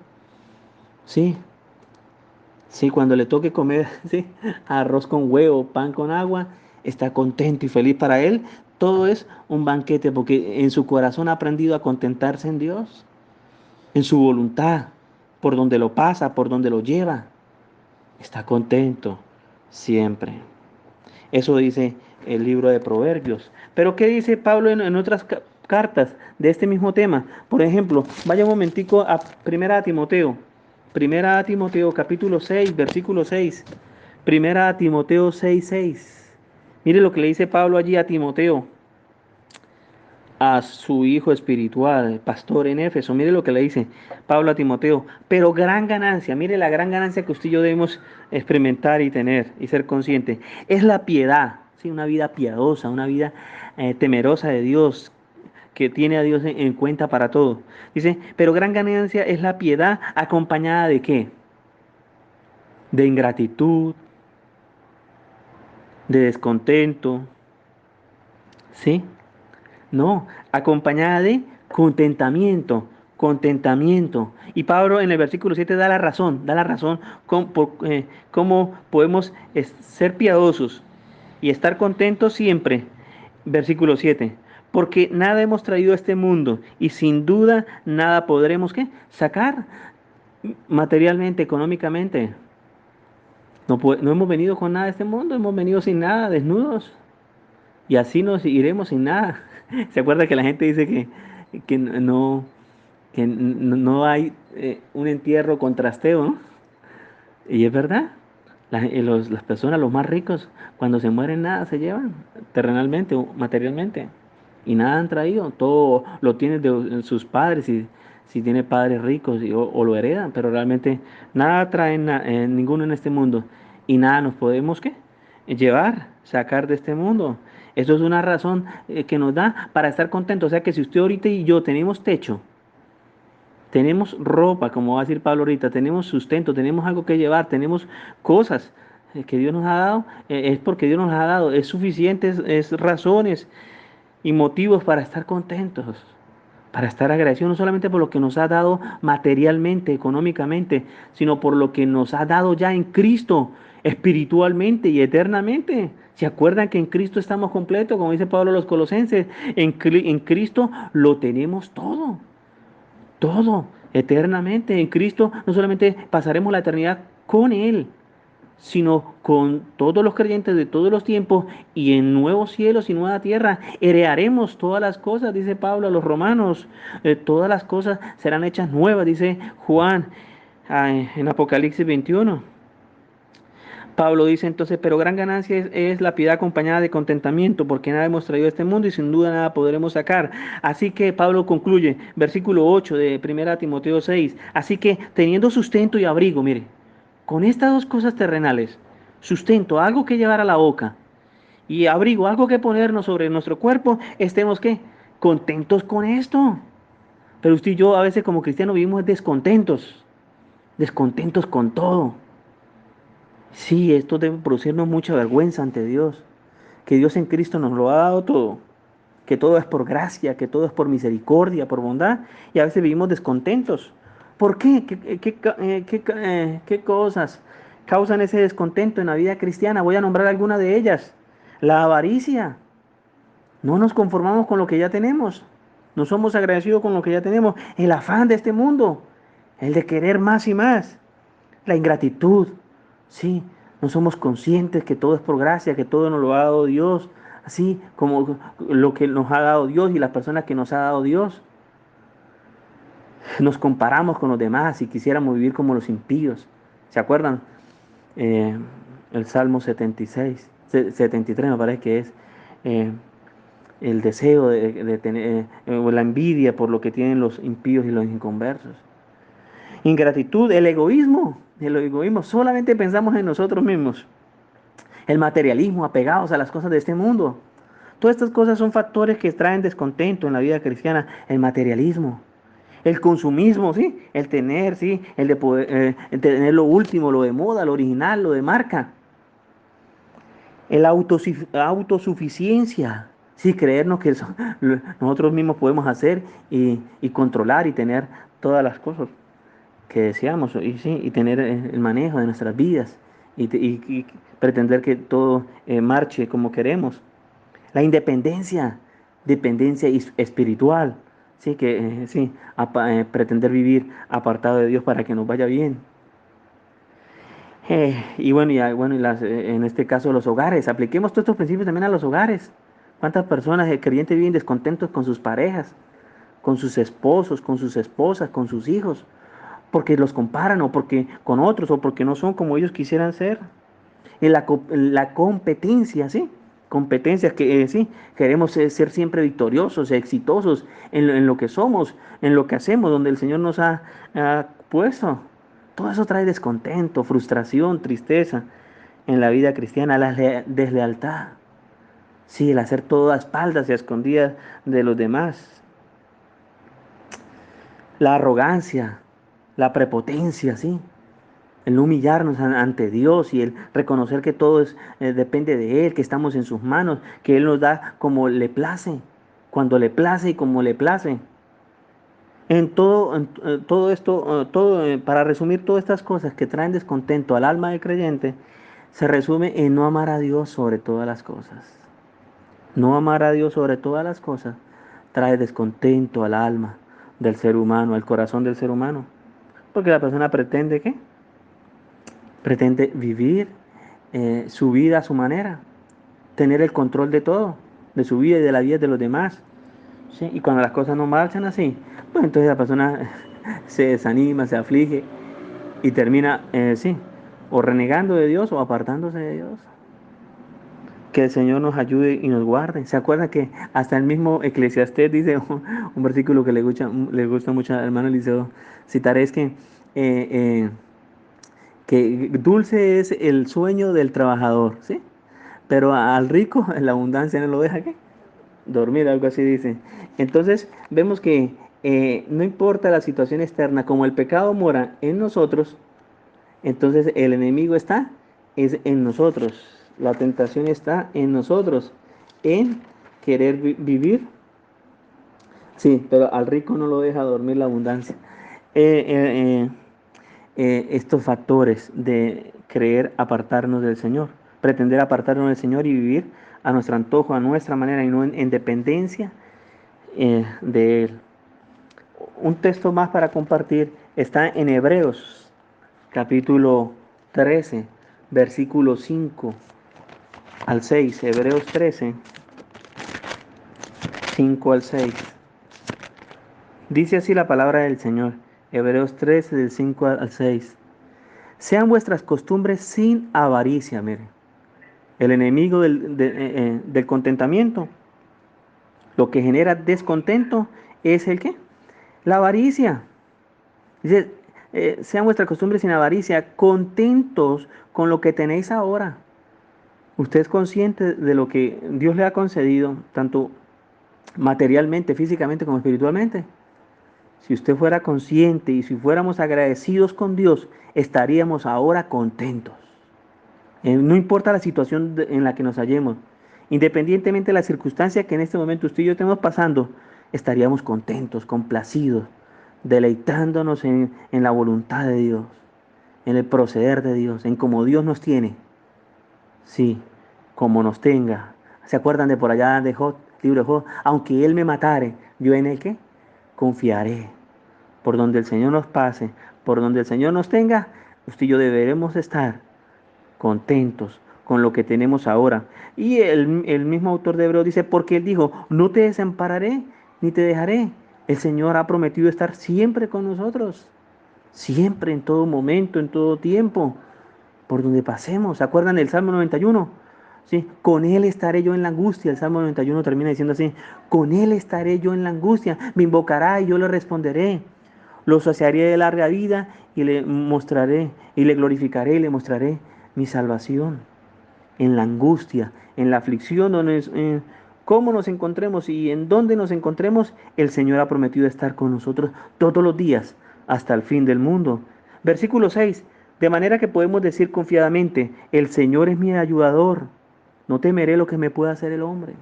Sí, sí, cuando le toque comer, sí, arroz con huevo, pan con agua, está contento y feliz para él. Todo es un banquete porque en su corazón ha aprendido a contentarse en Dios, en su voluntad, por donde lo pasa, por donde lo lleva. Está contento siempre. Eso dice el libro de Proverbios. Pero ¿qué dice Pablo en otras cartas de este mismo tema? Por ejemplo, vaya un momentico a Primera Timoteo. Primera Timoteo capítulo 6, versículo 6. Primera Timoteo 6:6. Mire lo que le dice Pablo allí a Timoteo, a su hijo espiritual, el pastor en Éfeso. Mire lo que le dice Pablo a Timoteo. Pero gran ganancia, mire la gran ganancia que usted y yo debemos experimentar y tener y ser consciente. Es la piedad, ¿sí? Una vida piadosa, una vida temerosa de Dios, que tiene a Dios en cuenta para todo. Dice, pero gran ganancia es la piedad acompañada de ¿qué? De ingratitud, de descontento, ¿sí? No, acompañada de contentamiento, contentamiento. Y Pablo en el versículo 7 da la razón cómo podemos ser piadosos y estar contentos siempre. Versículo 7. Porque nada hemos traído a este mundo y sin duda nada podremos ¿qué? Sacar materialmente, económicamente. No hemos venido con nada a este mundo, hemos venido sin nada, desnudos. Y así nos iremos sin nada. ¿Se acuerda que la gente dice que no, no hay un entierro con trasteo, ¿no? Y es verdad. Las personas, los más ricos, cuando se mueren nada se llevan terrenalmente o materialmente. Y nada han traído. Todo lo tienen de sus padres, si tiene padres ricos o lo heredan. Pero realmente nada traen ninguno en este mundo. Y nada nos podemos, ¿qué? Llevar, sacar de este mundo. Eso es una razón que nos da para estar contentos. O sea que si usted ahorita y yo tenemos techo, tenemos ropa, como va a decir Pablo ahorita, tenemos sustento, tenemos algo que llevar, tenemos cosas que Dios nos ha dado, es porque Dios nos ha dado, es suficientes es razones y motivos para estar contentos, para estar agradecidos, no solamente por lo que nos ha dado materialmente, económicamente, sino por lo que nos ha dado ya en Cristo, espiritualmente y eternamente. ¿Se acuerdan que en Cristo estamos completos? Como dice Pablo a los Colosenses, en Cristo lo tenemos todo. Todo, eternamente. En Cristo no solamente pasaremos la eternidad con Él, sino con todos los creyentes de todos los tiempos y en nuevos cielos y nueva tierra. Heredaremos todas las cosas, dice Pablo a los romanos. Todas las cosas serán hechas nuevas, dice Juan en Apocalipsis 21. Pablo dice entonces, pero gran ganancia es la piedad acompañada de contentamiento, porque nada hemos traído a este mundo y sin duda nada podremos sacar. Así que Pablo concluye, versículo 8 de 1 Timoteo 6, así que teniendo sustento y abrigo, mire, con estas dos cosas terrenales, sustento, algo que llevar a la boca y abrigo, algo que ponernos sobre nuestro cuerpo, estemos ¿qué? Contentos con esto. Pero usted y yo a veces como cristianos vivimos descontentos, descontentos con todo. Sí, esto debe producirnos mucha vergüenza ante Dios, que Dios en Cristo nos lo ha dado todo, que todo es por gracia, que todo es por misericordia, por bondad, y a veces vivimos descontentos. ¿Por qué? ¿Qué cosas causan ese descontento en la vida cristiana? Voy a nombrar alguna de ellas. La avaricia. No nos conformamos con lo que ya tenemos. No somos agradecidos con lo que ya tenemos. El afán de este mundo, el de querer más y más. La ingratitud. Sí, no somos conscientes que todo es por gracia, que todo nos lo ha dado Dios. Así como lo que nos ha dado Dios y las personas que nos ha dado Dios. Nos comparamos con los demás y quisiéramos vivir como los impíos. ¿Se acuerdan? Eh, el Salmo 76, 73 me parece que es. Eh, el deseo de tener, o la envidia por lo que tienen los impíos y los inconversos. Ingratitud, el egoísmo, solamente pensamos en nosotros mismos. El materialismo, apegados a las cosas de este mundo. Todas estas cosas son factores que traen descontento en la vida cristiana. El materialismo, el consumismo, ¿sí? El tener, ¿sí? El de poder, el tener lo último, lo de moda, lo original, lo de marca. El autosuficiencia, sí, creernos que nosotros mismos podemos hacer y controlar y tener todas las cosas que deseamos y, sí, y tener el manejo de nuestras vidas y pretender que todo marche como queremos. La independencia, dependencia espiritual, sí, sí, pretender vivir apartado de Dios para que nos vaya bien. Y bueno, en este caso los hogares, apliquemos todos estos principios también a los hogares. ¿Cuántas personas creyentes viven descontentos con sus parejas, con sus esposos, con sus esposas, con sus hijos? Porque los comparan o porque con otros o porque no son como ellos quisieran ser. En la competencia, ¿sí? Competencias que sí, queremos ser siempre victoriosos, exitosos en lo que somos, en lo que hacemos, donde el Señor nos ha puesto. Todo eso trae descontento, frustración, tristeza en la vida cristiana, la deslealtad. Sí, el hacer todo a espaldas y a escondidas de los demás. La arrogancia, la prepotencia, sí. El no humillarnos ante Dios y el reconocer que todo depende de Él, que estamos en sus manos, que Él nos da como le place, cuando le place y como le place. Todo esto, para resumir todas estas cosas que traen descontento al alma del creyente, se resume en no amar a Dios sobre todas las cosas. No amar a Dios sobre todas las cosas trae descontento al alma del ser humano, al corazón del ser humano. Porque la persona pretende, ¿qué? Pretende vivir su vida a su manera, tener el control de todo, de su vida y de la vida de los demás. ¿Sí? Y cuando las cosas no marchan así, pues entonces la persona se desanima, se aflige y termina, sí, o renegando de Dios o apartándose de Dios. Que el Señor nos ayude y nos guarde. ¿Se acuerda que hasta el mismo Eclesiastés dice un versículo que le gusta mucho al hermano Eliseo citar? Es que dulce es el sueño del trabajador, ¿sí? Pero al rico la abundancia no lo deja, ¿qué? Dormir, algo así dice. Entonces vemos que no importa la situación externa, como el pecado mora en nosotros, entonces el enemigo es en nosotros. La tentación está en nosotros, en querer vivir. Sí, pero al rico no lo deja dormir la abundancia. Eh, eh, Estos factores de creer apartarnos del Señor, pretender apartarnos del Señor y vivir a nuestro antojo, a nuestra manera y no en dependencia de Él. Un texto más para compartir está en Hebreos, capítulo 13, versículo 5 al 6. Hebreos 13, 5 al 6. Dice así la palabra del Señor. Hebreos 13, del 5 al 6. Sean vuestras costumbres sin avaricia, miren. El enemigo del contentamiento, lo que genera descontento es el qué? La avaricia. Dice, sean vuestras costumbres sin avaricia, contentos con lo que tenéis ahora. Usted es consciente de lo que Dios le ha concedido, tanto materialmente, físicamente como espiritualmente. Si usted fuera consciente y si fuéramos agradecidos con Dios, estaríamos ahora contentos. No importa la situación en la que nos hallemos, independientemente de la circunstancia que en este momento usted y yo estemos pasando, estaríamos contentos, complacidos, deleitándonos en la voluntad de Dios, en el proceder de Dios, en cómo Dios nos tiene. Sí, como nos tenga. ¿Se acuerdan de por allá de Job, libro de Job? Aunque Él me matare, ¿yo en el qué? Confiaré. Por donde el Señor nos pase, por donde el Señor nos tenga, usted y yo deberemos estar contentos con lo que tenemos ahora. Y el mismo autor de Hebreos dice, porque Él dijo, no te desampararé ni te dejaré. El Señor ha prometido estar siempre con nosotros, siempre, en todo momento, en todo tiempo, por donde pasemos. ¿Se acuerdan del Salmo 91? ¿Sí? Con Él estaré yo en la angustia. El Salmo 91 termina diciendo así, con Él estaré yo en la angustia, me invocará y yo le responderé. Lo saciaré de larga vida y le mostraré, y le glorificaré y le mostraré mi salvación. En la angustia, en la aflicción, cómo nos encontremos y en dónde nos encontremos, el Señor ha prometido estar con nosotros todos los días hasta el fin del mundo. Versículo 6. De manera que podemos decir confiadamente, el Señor es mi ayudador, no temeré lo que me pueda hacer el hombre.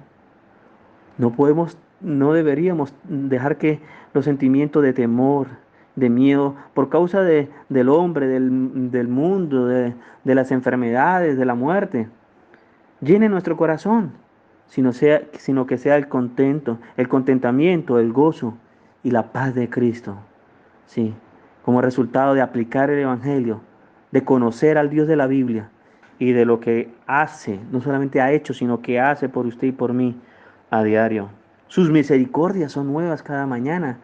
No deberíamos dejar que los sentimientos de temor, de miedo, por causa del hombre, del mundo, de las enfermedades, de la muerte, llene nuestro corazón, sino que sea el contentamiento, el gozo y la paz de Cristo. Sí, como resultado de aplicar el Evangelio, de conocer al Dios de la Biblia y de lo que hace, no solamente ha hecho, sino que hace por usted y por mí a diario. Sus misericordias son nuevas cada mañana,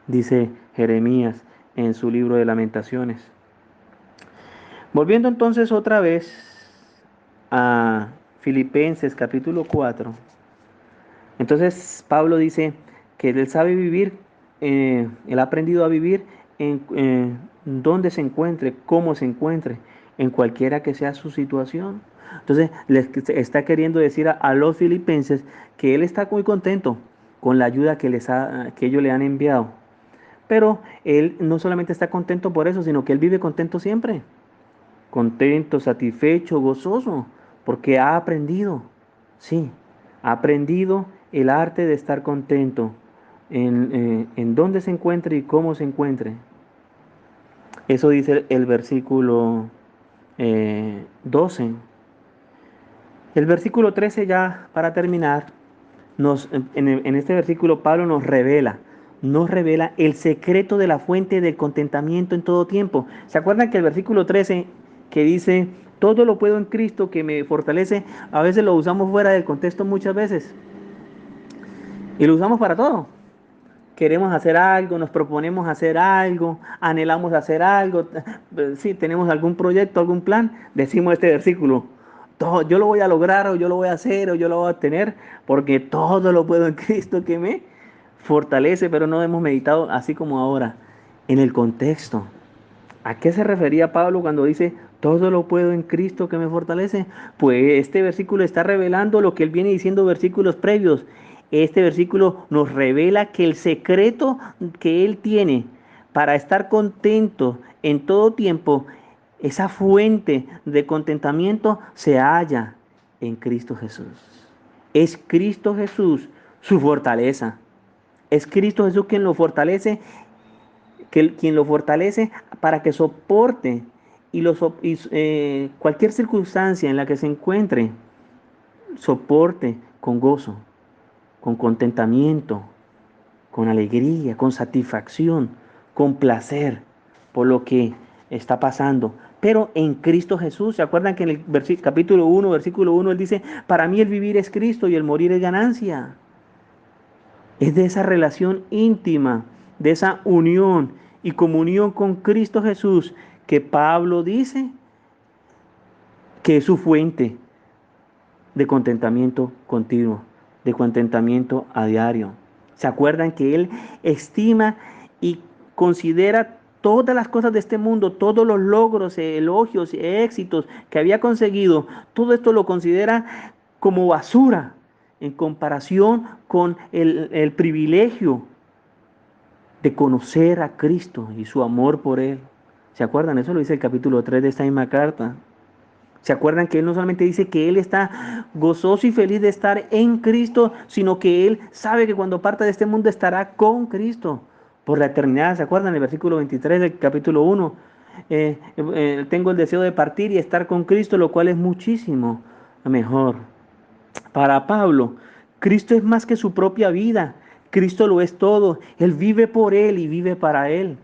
dice Jeremías en su libro de Lamentaciones. Volviendo entonces otra vez a Filipenses capítulo 4. Entonces Pablo dice que él sabe vivir, él ha aprendido a vivir en donde se encuentre, cómo se encuentre, en cualquiera que sea su situación. Entonces les está queriendo decir a los filipenses que él está muy contento con la ayuda que ellos le han enviado. Pero él no solamente está contento por eso, sino que él vive contento siempre. Contento, satisfecho, gozoso, porque ha aprendido, sí, ha aprendido el arte de estar contento en dónde se encuentre y cómo se encuentre. Eso dice el versículo 12. El versículo 13 ya para terminar, en este versículo Pablo nos revela el secreto de la fuente del contentamiento en todo tiempo. ¿Se acuerdan que el versículo 13 que dice, todo lo puedo en Cristo que me fortalece, a veces lo usamos fuera del contexto muchas veces? Y lo usamos para todo. Queremos hacer algo, nos proponemos hacer algo, anhelamos hacer algo, si tenemos algún proyecto, algún plan, decimos este versículo, todo, yo lo voy a lograr o yo lo voy a hacer o yo lo voy a obtener porque todo lo puedo en Cristo que me fortalece, pero no hemos meditado así como ahora en el contexto. ¿A qué se refería Pablo cuando dice todo lo puedo en Cristo que me fortalece? Pues este versículo está revelando lo que él viene diciendo versículos previos. Este versículo nos revela que el secreto que él tiene para estar contento en todo tiempo, esa fuente de contentamiento se halla en Cristo Jesús. Es Cristo Jesús su fortaleza. Es Cristo Jesús quien lo fortalece, quien lo fortalece para que soporte cualquier circunstancia en la que se encuentre, soporte con gozo, con contentamiento, con alegría, con satisfacción, con placer por lo que está pasando. Pero en Cristo Jesús, ¿se acuerdan que en el capítulo 1, versículo 1, él dice, para mí el vivir es Cristo y el morir es ganancia? Es de esa relación íntima, de esa unión y comunión con Cristo Jesús que Pablo dice que es su fuente de contentamiento continuo, de contentamiento a diario. ¿Se acuerdan que él estima y considera todas las cosas de este mundo, todos los logros, elogios, éxitos que había conseguido, todo esto lo considera como basura en comparación con el privilegio de conocer a Cristo y su amor por Él. ¿Se acuerdan? Eso lo dice el capítulo 3 de esta misma carta. ¿Se acuerdan que Él no solamente dice que Él está gozoso y feliz de estar en Cristo, sino que Él sabe que cuando parta de este mundo estará con Cristo por la eternidad? ¿Se acuerdan? El versículo 23 del capítulo 1. Tengo el deseo de partir y estar con Cristo, lo cual es muchísimo mejor. Para Pablo, Cristo es más que su propia vida. Cristo lo es todo. Él vive por Él y vive para Él.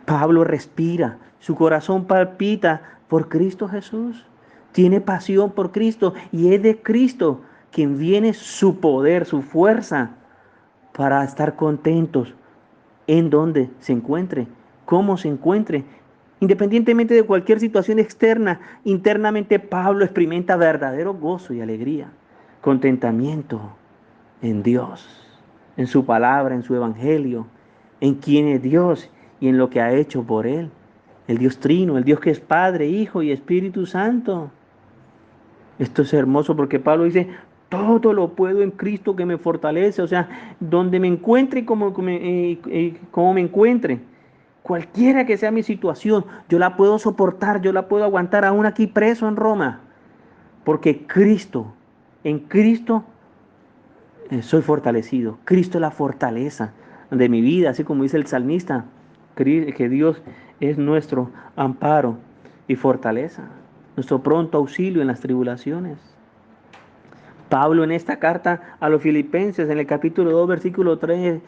Pablo respira, su corazón palpita por Cristo Jesús. Tiene pasión por Cristo y es de Cristo quien viene su poder, su fuerza para estar contentos en donde se encuentre, cómo se encuentre. Independientemente de cualquier situación externa, internamente Pablo experimenta verdadero gozo y alegría, contentamiento en Dios, en su palabra, en su evangelio, en quién es Dios y en lo que ha hecho por Él. El Dios Trino, el Dios que es Padre, Hijo y Espíritu Santo. Esto es hermoso porque Pablo dice, todo lo puedo en Cristo que me fortalece. O sea, donde me encuentre y como me encuentre, cualquiera que sea mi situación, yo la puedo soportar, yo la puedo aguantar aún aquí preso en Roma. Porque Cristo, en Cristo soy fortalecido. Cristo es la fortaleza de mi vida, así como dice el salmista, que Dios es nuestro amparo y fortaleza, nuestro pronto auxilio en las tribulaciones. Pablo en esta carta a los Filipenses, en el capítulo 2, versículo 13,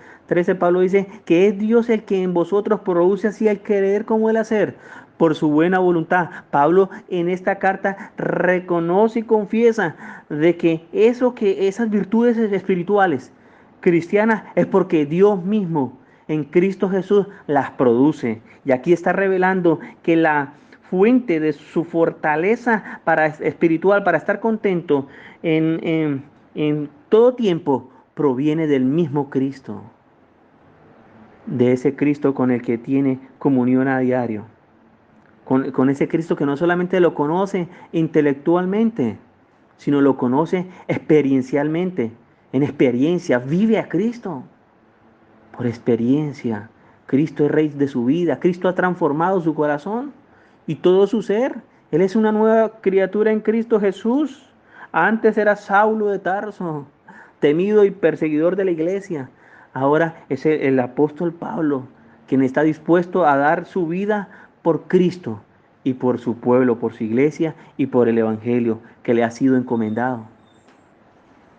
Pablo dice que es Dios el que en vosotros produce así el querer como el hacer, por su buena voluntad. Pablo en esta carta reconoce y confiesa de que esas virtudes espirituales cristianas es porque Dios mismo en Cristo Jesús las produce. Y aquí está revelando que la fuente de su fortaleza espiritual para estar contento en todo tiempo proviene del mismo Cristo, de ese Cristo con el que tiene comunión a diario, con ese Cristo que no solamente lo conoce intelectualmente, sino lo conoce experiencialmente, en experiencia, vive a Cristo por experiencia. Cristo es rey de su vida, Cristo ha transformado su corazón y todo su ser. Él es una nueva criatura en Cristo Jesús. Antes era Saulo de Tarso, temido y perseguidor de la iglesia. Ahora es el apóstol Pablo, quien está dispuesto a dar su vida por Cristo y por su pueblo, por su iglesia y por el evangelio que le ha sido encomendado.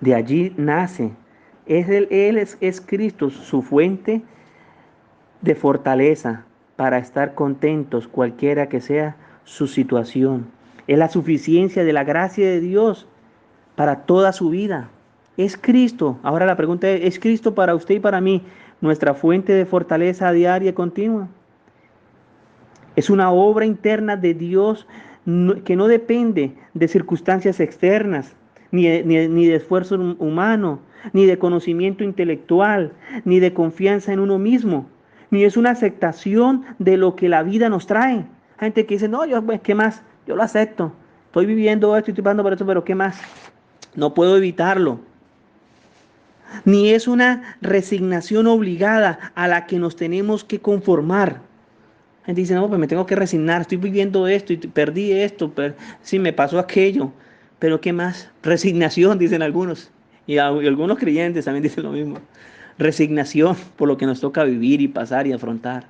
De allí nace. Él es Cristo, su fuente de fortaleza para estar contentos cualquiera que sea su situación. Es la suficiencia de la gracia de Dios para toda su vida. Es Cristo. Ahora la pregunta ¿es Cristo para usted y para mí nuestra fuente de fortaleza diaria y continua? Es una obra interna de Dios que no depende de circunstancias externas, ni de esfuerzo humano, ni de conocimiento intelectual, ni de confianza en uno mismo, ni es una aceptación de lo que la vida nos trae. Hay gente que dice, no, yo, pues, ¿qué más? Yo lo acepto. Estoy viviendo esto, estoy pasando por esto, pero ¿qué más? No puedo evitarlo. Ni es una resignación obligada a la que nos tenemos que conformar. La gente dice, no, pues me tengo que resignar, estoy viviendo esto y perdí esto, sí, me pasó aquello. Pero ¿qué más? Resignación, dicen algunos. Y algunos creyentes también dicen lo mismo. Resignación por lo que nos toca vivir y pasar y afrontar.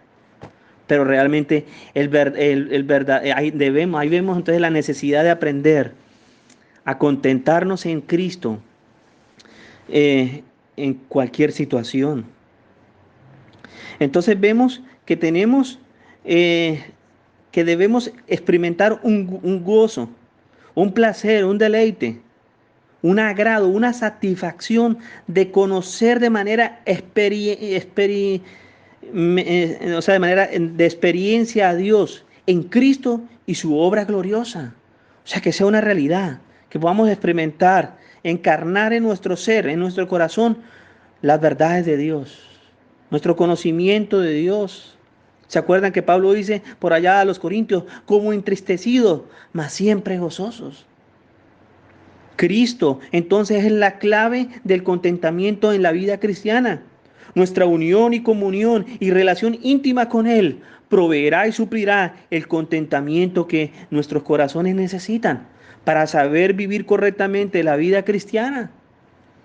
Pero realmente ahí vemos entonces la necesidad de aprender a contentarnos en Cristo en cualquier situación. Entonces vemos que tenemos que debemos experimentar un gozo, un placer, un deleite, un agrado, una satisfacción de conocer de manera de manera de experiencia a Dios en Cristo y su obra gloriosa. O sea, que sea una realidad, que podamos experimentar, encarnar en nuestro ser, en nuestro corazón, las verdades de Dios. nuestro conocimiento de Dios. ¿Se acuerdan que Pablo dice por allá a los Corintios, como entristecidos, mas siempre gozosos? Cristo, entonces, es la clave del contentamiento en la vida cristiana. Nuestra unión y comunión y relación íntima con Él proveerá y suplirá el contentamiento que nuestros corazones necesitan para saber vivir correctamente la vida cristiana,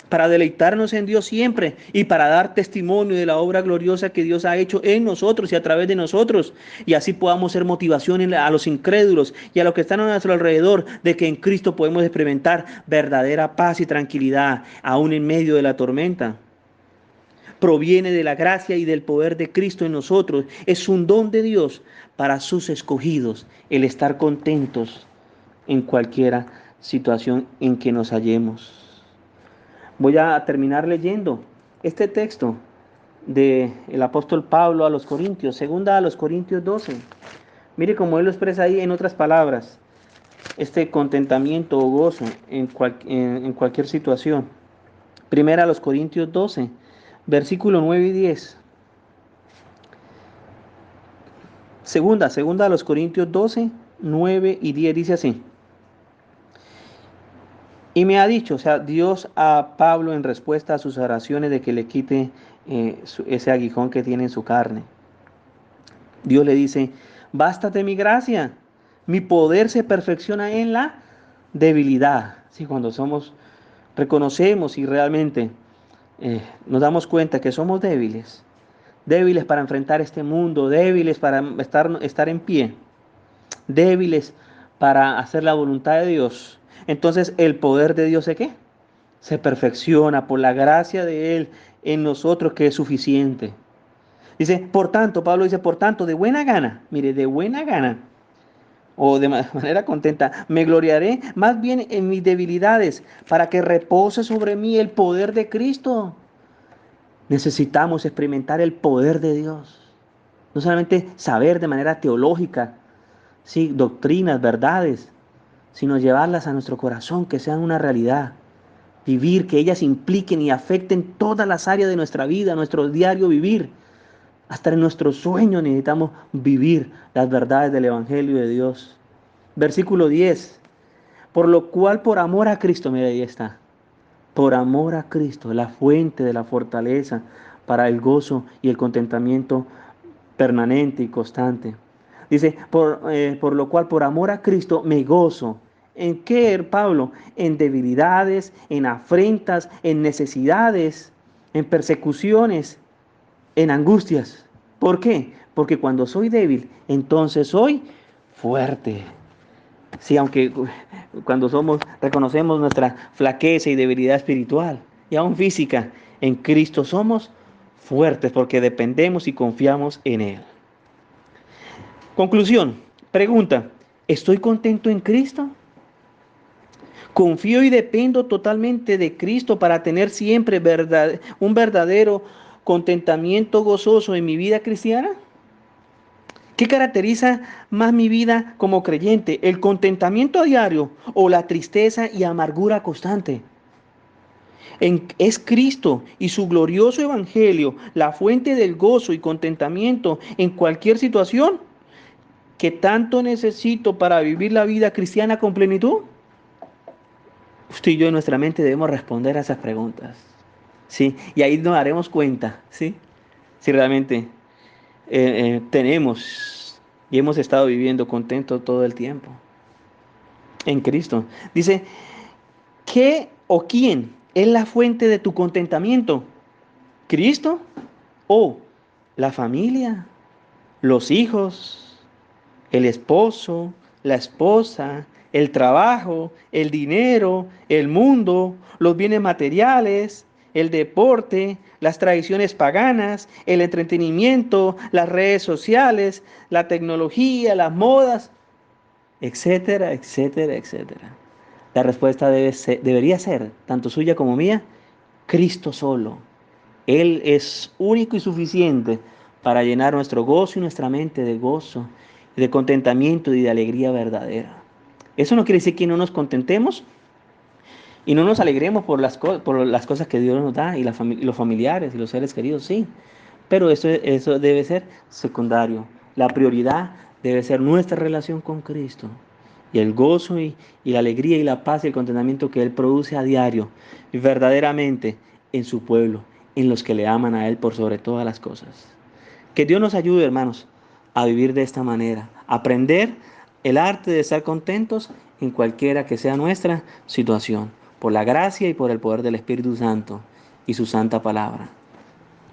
para deleitarnos en Dios siempre y para dar testimonio de la obra gloriosa que Dios ha hecho en nosotros y a través de nosotros. Y así podamos ser motivación a los incrédulos y a los que están a nuestro alrededor de que en Cristo podemos experimentar verdadera paz y tranquilidad aún en medio de la tormenta. Proviene de la gracia y del poder de Cristo en nosotros. Es un don de Dios para sus escogidos el estar contentos en cualquier situación en que nos hallemos. Voy a terminar leyendo este texto del apóstol Pablo a los Corintios, segunda a los Corintios 12. Mire cómo él lo expresa ahí en otras palabras, este contentamiento o gozo en cualquier situación. Primera a los Corintios 12, versículo 9 y 10. Segunda a los Corintios 12, 9 y 10 dice así. Y me ha dicho, o sea, Dios a Pablo en respuesta a sus oraciones de que le quite ese aguijón que tiene en su carne. Dios le dice, bástate mi gracia, mi poder se perfecciona en la debilidad. Sí, cuando reconocemos y realmente nos damos cuenta que somos débiles, débiles para enfrentar este mundo, débiles para estar en pie, débiles para hacer la voluntad de Dios. Entonces el poder de Dios ¿es qué? Se perfecciona por la gracia de Él en nosotros que es suficiente. Dice, por tanto, Pablo dice, por tanto, de buena gana, mire, de buena gana, o de manera contenta, me gloriaré más bien en mis debilidades, para que repose sobre mí el poder de Cristo. Necesitamos experimentar el poder de Dios. No solamente saber de manera teológica, sí, doctrinas, verdades, sino llevarlas a nuestro corazón, que sean una realidad. Vivir, que ellas impliquen y afecten todas las áreas de nuestra vida, nuestro diario vivir. Hasta en nuestros sueños necesitamos vivir las verdades del Evangelio de Dios. Versículo 10. Por lo cual, por amor a Cristo, mira ahí está. Por amor a Cristo, la fuente de la fortaleza para el gozo y el contentamiento permanente y constante. Dice, por lo cual, por amor a Cristo, me gozo. ¿En qué, Pablo? En debilidades, en afrentas, en necesidades, en persecuciones, en angustias. ¿Por qué? Porque cuando soy débil, entonces soy fuerte. Sí, aunque cuando reconocemos nuestra flaqueza y debilidad espiritual y aún física, en Cristo somos fuertes porque dependemos y confiamos en Él. Conclusión, pregunta, ¿estoy contento en Cristo? ¿Confío y dependo totalmente de Cristo para tener siempre un verdadero contentamiento gozoso en mi vida cristiana? ¿Qué caracteriza más mi vida como creyente? ¿El contentamiento diario o la tristeza y amargura constante? Es Cristo y su glorioso evangelio la fuente del gozo y contentamiento en cualquier situación que tanto necesito para vivir la vida cristiana con plenitud. Usted y yo en nuestra mente debemos responder a esas preguntas, ¿sí? Y ahí nos daremos cuenta, ¿sí? Si realmente tenemos y hemos estado viviendo contentos todo el tiempo en Cristo. Dice, ¿qué o quién es la fuente de tu contentamiento? ¿Cristo o la familia, los hijos, el esposo, la esposa, el trabajo, el dinero, el mundo, los bienes materiales, el deporte, las tradiciones paganas, el entretenimiento, las redes sociales, la tecnología, las modas, etcétera, etcétera, etcétera? La respuesta debería ser, tanto suya como mía, Cristo solo. Él es único y suficiente para llenar nuestro gozo y nuestra mente de gozo, de contentamiento y de alegría verdadera. Eso no quiere decir que no nos contentemos y no nos alegremos por las cosas que Dios nos da y los familiares y los seres queridos, sí. Pero eso debe ser secundario. La prioridad debe ser nuestra relación con Cristo y el gozo y la alegría y la paz y el contentamiento que Él produce a diario y verdaderamente en su pueblo, en los que le aman a Él por sobre todas las cosas. Que Dios nos ayude, hermanos, a vivir de esta manera, aprender el arte de estar contentos en cualquiera que sea nuestra situación, por la gracia y por el poder del Espíritu Santo y su santa palabra.